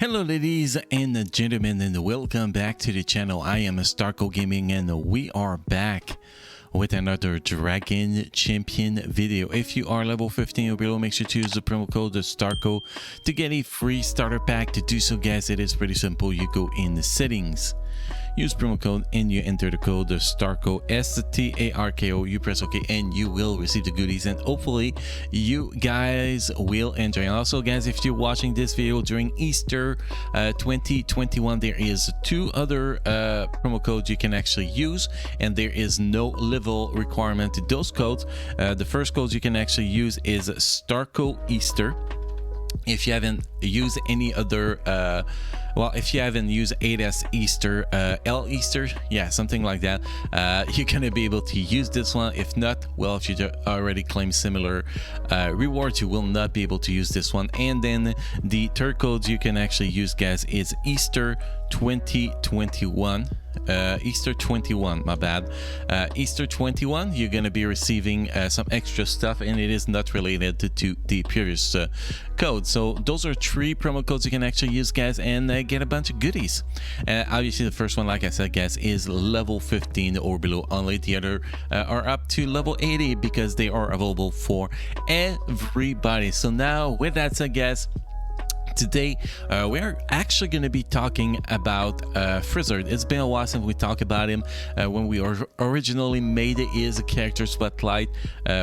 Hello ladies and gentlemen, and welcome back to the channel. I am Starco Gaming and we are back with another Dragon Champion video. If you are level 15 or below, make sure to use the promo code STARCO to get a free starter pack. To do so, guys, it is pretty simple. You go in the settings, use promo code, and you enter the code STARCO, STARKO. You press OK and you will receive the goodies, and hopefully you guys will enjoy. And also, guys, if you're watching this video during Easter 2021, there is two other promo codes you can actually use, and there is no level requirement to those codes. The first code you can actually use is STARCO Easter. If you haven't used any other if you haven't used 8S Easter, L Easter, yeah, something like that, you're gonna be able to use this one. If not, well, if you already claim similar rewards, you will not be able to use this one. And then the third code you can actually use, guys, is Easter 2021. Easter 21, my bad. Easter 21, you're gonna be receiving some extra stuff, and it is not related to the previous code. So those are three promo codes you can actually use, guys, and get a bunch of goodies. Obviously, the first one, like I said, guys, is level 15 or below only. The other are up to level 80 because they are available for everybody. So now, with that said, guys, today we're actually going to be talking about Freezard. It's been a while since we talked about him. When we originally made his character spotlight,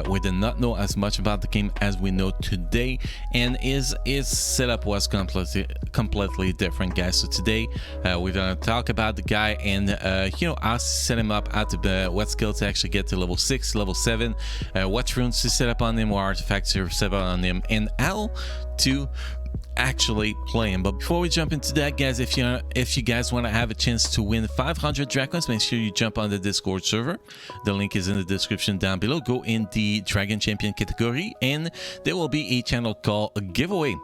we did not know as much about the game as we know today, and his setup was completely different, guys. So today we're going to talk about the guy and I'll set him up at what skill to actually get to level 6, level 7, what runes to set up on him, what artifacts to set up on him, and how to actually play him. But before we jump into that, guys, if you guys want to have a chance to win 500 drachmas, make sure you jump on the Discord server. The link is in the description down below. Go in the Dragon Champion category and there will be a channel called a giveaway.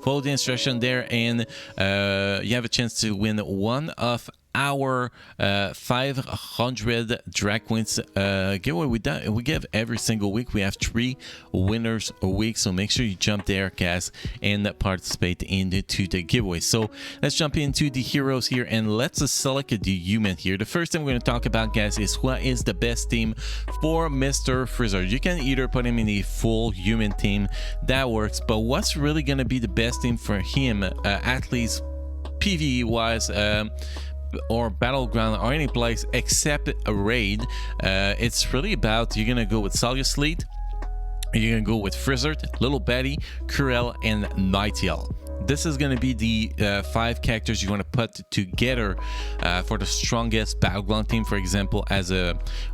Follow the instruction there and you have a chance to win one of our 500 drachmas giveaway we give every single week. We have 3 winners a week, so make sure you jump there, guys, and participate into the giveaway. So let's jump into the heroes here and let's select the human here. The first thing we're going to talk about, guys, is what is the best team for Mr. Freezard. You can either put him in a full human team, that works, but what's really going to be the best team for him, at least PvE wise, or battleground or any place except a raid, it's really about, you're gonna go with Sleet, you're gonna go with Freezard, Little Betty, Curel, and Nightingale. This is going to be the 5 characters you want to put together for the strongest battleground team, for example,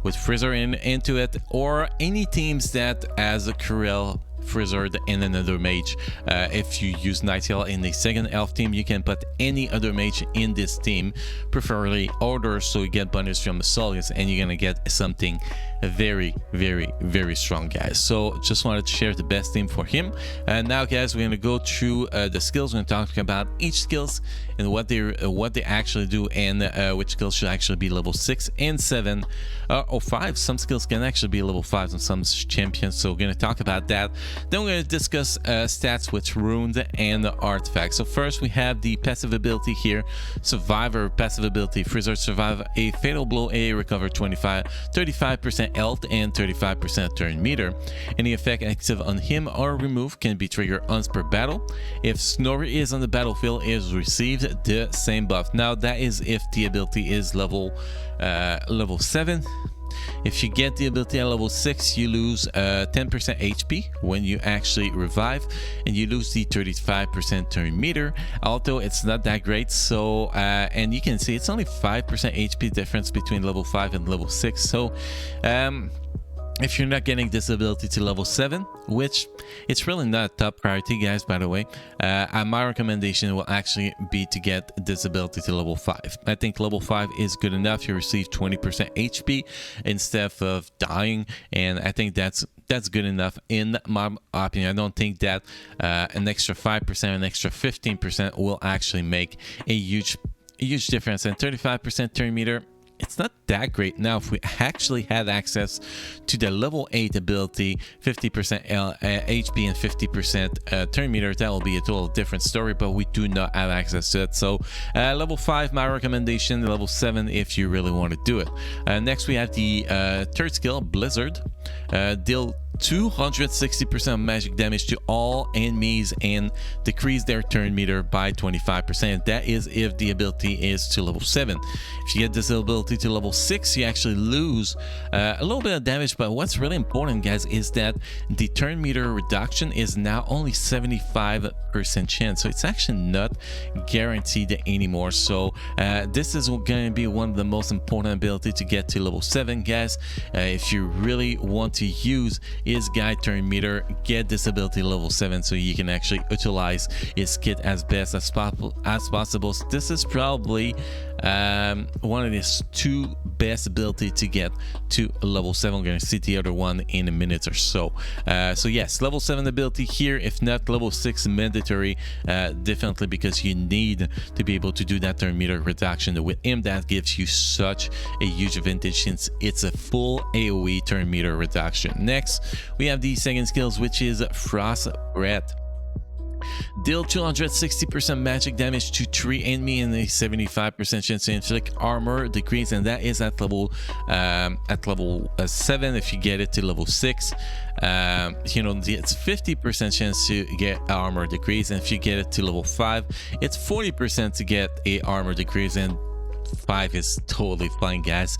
with Freezard into it, or any teams that has a Curel, Freezard, and another mage. If you use Nightingale in the second elf team, you can put any other mage in this team, preferably order, so you get bonus from the Solius, and you're gonna get something very, very, very strong, guys. So just wanted to share the best team for him. And now, guys, we're gonna go through the skills. We're gonna talk about each skills and what they actually do, and which skills should actually be level 6 and 7 or 5. Some skills can actually be level 5 on some champions, so we're gonna talk about that. Then we're going to discuss stats with runes and artifacts. So first we have the passive ability here. Survivor passive ability. Freezard survive a fatal blow, recover 35% health and 35% turn meter. Any effect active on him or removed can be triggered once per battle. If Snorri is on the battlefield, it is received the same buff. Now that is if the ability is level 7. If you get the ability at level 6, you lose 10% HP when you actually revive, and you lose the 35% turn meter, although it's not that great. So and you can see it's only 5% HP difference between level 5 and level 6. So if you're not getting this ability to level 7, which it's really not a top priority, guys, by the way, my recommendation will actually be to get this ability to level 5. I think level 5 is good enough. You receive 20% HP instead of dying, and I think that's good enough in my opinion. I don't think that an extra 5%, an extra 15% will actually make a huge difference. And 35% turn meter, it's not that great. Now, if we actually had access to the level 8 ability, 50% HP and 50% turn meter, that will be a total different story, but we do not have access to it. So level 5, my recommendation, level 7 if you really want to do it. Next, we have the third skill, Blizzard. Deal 260% magic damage to all enemies and decrease their turn meter by 25%. That is if the ability is to level 7. If you get this ability to level 6, you actually lose a little bit of damage, but what's really important, guys, is that the turn meter reduction is now only 75% chance, so it's actually not guaranteed anymore. So this is going to be one of the most important ability to get to level 7, guys. If you really want to use his guide turn meter, get this ability level 7 so you can actually utilize his kit as best as possible. So this is probably one of his 2 best ability to get to level 7. We're going to see the other one in a minute or so. So yes, level 7 ability here, if not level 6 mandatory, definitely, because you need to be able to do that turn meter reduction. With him, that gives you such a huge advantage since it's a full AoE turn meter reduction. Next, we have the second skills, which is Frost Breath. Deal 260% magic damage to 3 enemy and a 75% chance to inflict armor decrease, and that is at level 7. If you get it to level 6, you know, it's 50% chance to get armor decrease, and if you get it to level 5, it's 40% to get a armor decrease, and 5 is totally fine, guys.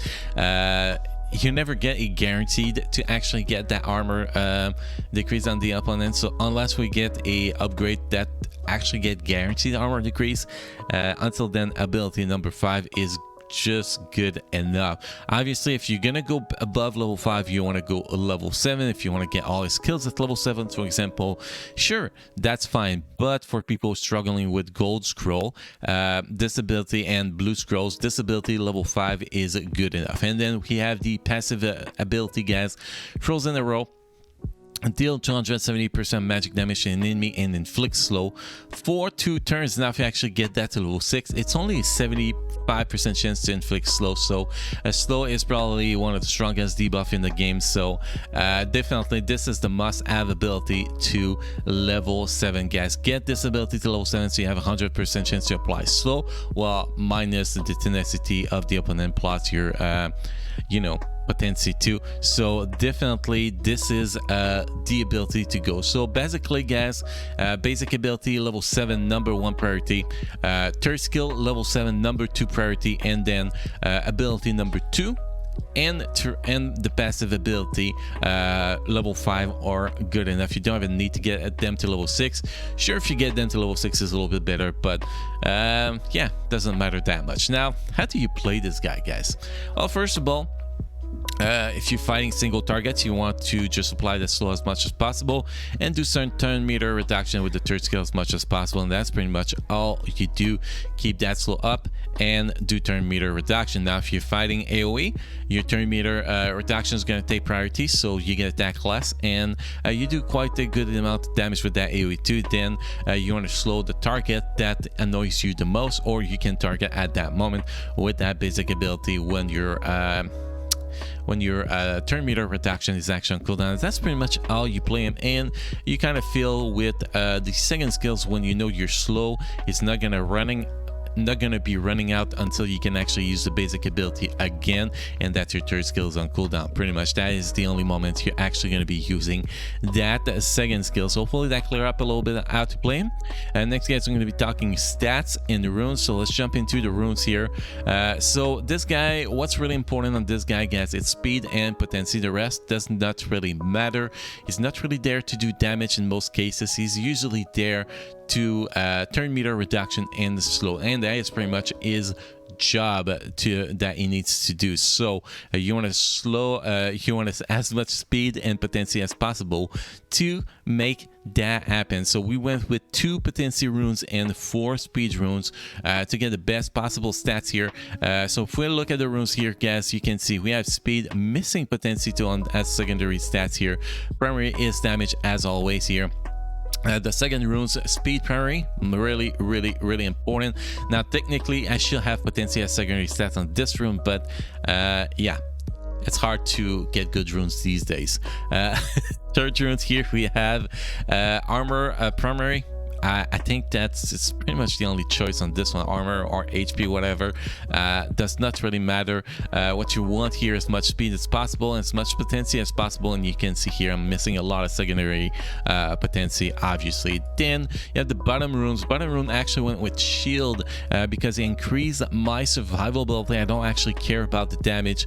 You never get a guaranteed to actually get that armor decrease on the opponent, so unless we get a upgrade that actually get guaranteed armor decrease, until then ability number 5 is just good enough. Obviously, if you're gonna go above level 5, you want to go level 7. If you want to get all his kills at level 7, for example, sure, that's fine. But for people struggling with gold scroll disability and blue scrolls disability, level 5 is good enough. And then we have the passive ability, guys, Frozen Arrow. Deal 270% magic damage to an enemy and inflict slow for 2 turns. Now if you actually get that to level 6, it's only a 75% chance to inflict slow, so slow is probably one of the strongest debuff in the game. So definitely this is the must-have ability to level 7, guys. Get this ability to level 7 so you have 100% chance to apply slow, while minus the tenacity of the opponent plus your you know, potency too. So definitely this is the ability to go. So basically, guys, basic ability level 7 number 1 priority, third skill level 7 number 2 priority, and then ability number 2 and the passive ability level 5 are good enough. You don't even need to get them to level 6. Sure, if you get them to level 6 is a little bit better, but yeah, doesn't matter that much. Now, how do you play this guy, guys? Well, first of all, if you're fighting single targets, you want to just apply the slow as much as possible and do some turn meter reduction with the third skill as much as possible, and that's pretty much all you do. Keep that slow up and do turn meter reduction. Now if you're fighting AoE, your turn meter reduction is going to take priority, so you get attack less, and you do quite a good amount of damage with that AoE too. Then you want to slow the target that annoys you the most, or you can target at that moment with that basic ability when your turn meter reduction is actually on cooldown. That's pretty much all you play him, and you kind of feel with the second skills, when you know you're slow, it's not gonna be running out until you can actually use the basic ability again, and that's your third skill is on cooldown. Pretty much that is the only moment you're actually going to be using that second skill. So hopefully that clear up a little bit how to play him. Next, guys, I'm going to be talking stats and the runes, so let's jump into the runes here. So this guy, what's really important on this guy, guys, it's speed and potency. The rest does not really matter. He's not really there to do damage in most cases. He's usually there to turn meter reduction and slow, and that is pretty much his job that he needs to do. So you want to slow, you want as much speed and potency as possible to make that happen. So we went with 2 potency runes and 4 speed runes to get the best possible stats here. So if we look at the runes here, guys, you can see we have speed, missing potency as secondary stats here. Primary is damage as always here. The second rune's speed primary, really important. Now technically I should have potency as secondary stats on this rune, but yeah, it's hard to get good runes these days. Third runes here we have armor primary. I think it's pretty much the only choice on this one, armor or HP, whatever. Does not really matter. What you want here is much speed as possible and as much potency as possible, and you can see here I'm missing a lot of secondary potency, obviously. Then you have the bottom runes. Bottom rune actually went with shield because it increased my survivability. I don't actually care about the damage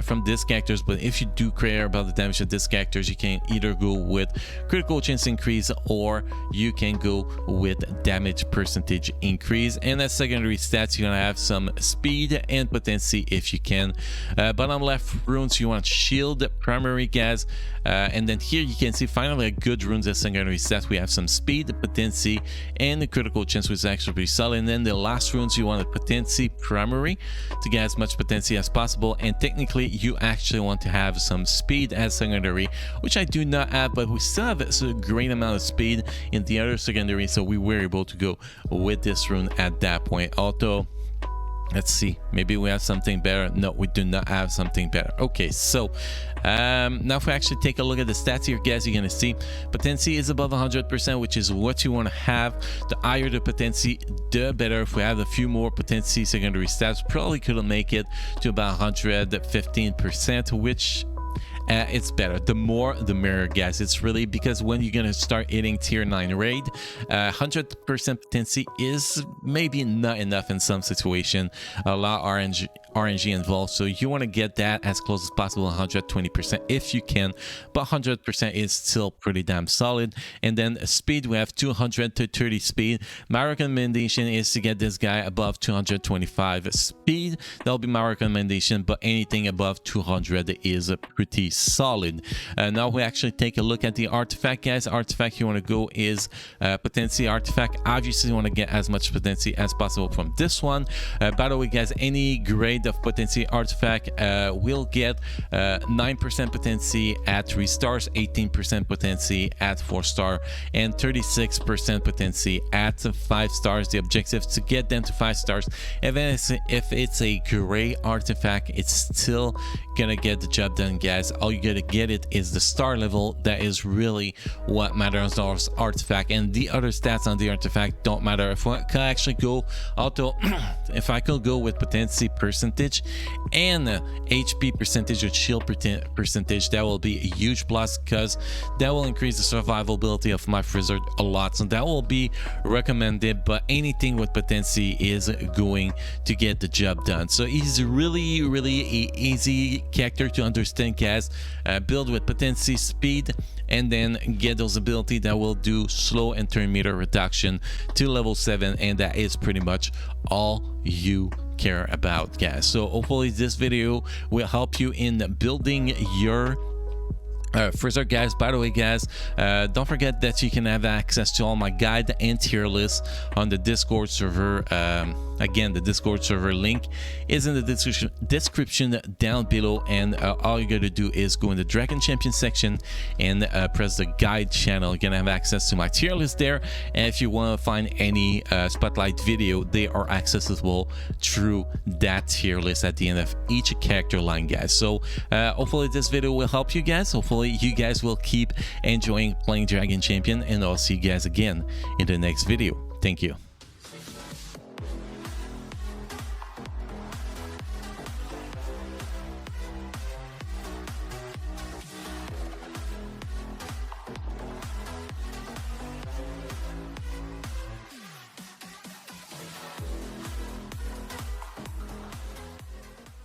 from these characters, but if you do care about the damage of these characters, you can either go with critical chance increase or you can go with damage percentage increase. And as secondary stats, you're gonna have some speed and potency if you can. Bottom left runes, you want shield primary, guys. And then here you can see finally a good runes as secondary stats. We have some speed, potency, and the critical chance, which is actually pretty solid. And then the last runes, you want a potency primary to get as much potency as possible. And technically you actually want to have some speed as secondary, which I do not have, but we still have a great amount of speed in the other secondary, so we were able to go with this rune at that point. Although, let's see, maybe we have something better. No, we do not have something better. Okay, so now if we actually take a look at the stats here, guys, you're gonna see potency is above 100%, which is what you want to have. The higher the potency, the better. If we have a few more potency secondary stats, probably couldn't make it to about 115%, which it's better. The more the merrier, guys. It's really because when you're gonna start hitting tier 9 raid, 100% potency is maybe not enough in some situation. A lot of RNG involved, so you want to get that as close as possible, 120% if you can, but 100% is still pretty damn solid. And then speed, we have 200 to 30 speed. My recommendation is to get this guy above 225 speed. That'll be my recommendation, but anything above 200 is pretty solid. Now we actually take a look at the artifact, guys. Artifact you want to go is potency artifact. Obviously you want to get as much potency as possible from this one. By the way, guys, any grade of potency artifact will get 9% potency at 3 stars, 18% potency at 4 star, and 36% potency at 5 stars. The objective is to get them to 5 stars. Even if it's a gray artifact, it's still gonna get the job done, guys. All you gotta get it is the star level. That is really what matters on this artifact, and the other stats on the artifact don't matter. If I could actually go auto if I could go with potency percentage and HP percentage or shield percentage, that will be a huge plus because that will increase the survivability of my Freezard a lot, so that will be recommended. But anything with potency is going to get the job done. So he's really easy character to understand, guys. Build with potency, speed, and then get those ability that will do slow and turn meter reduction to level 7, and that is pretty much all you care about, guys. So hopefully this video will help you in building your Freezard, guys. By the way, guys, don't forget that you can have access to all my guide and tier lists on the Discord server. Again, the Discord server link is in the description down below, and all you gotta do is go in the Dragon Champion section and press the guide channel. You're gonna have access to my tier list there, and if you want to find any spotlight video, they are accessible through that tier list at the end of each character line, guys. So hopefully this video will help you guys. Hopefully you guys will keep enjoying playing Dragon Champion, and I'll see you guys again in the next video. Thank you.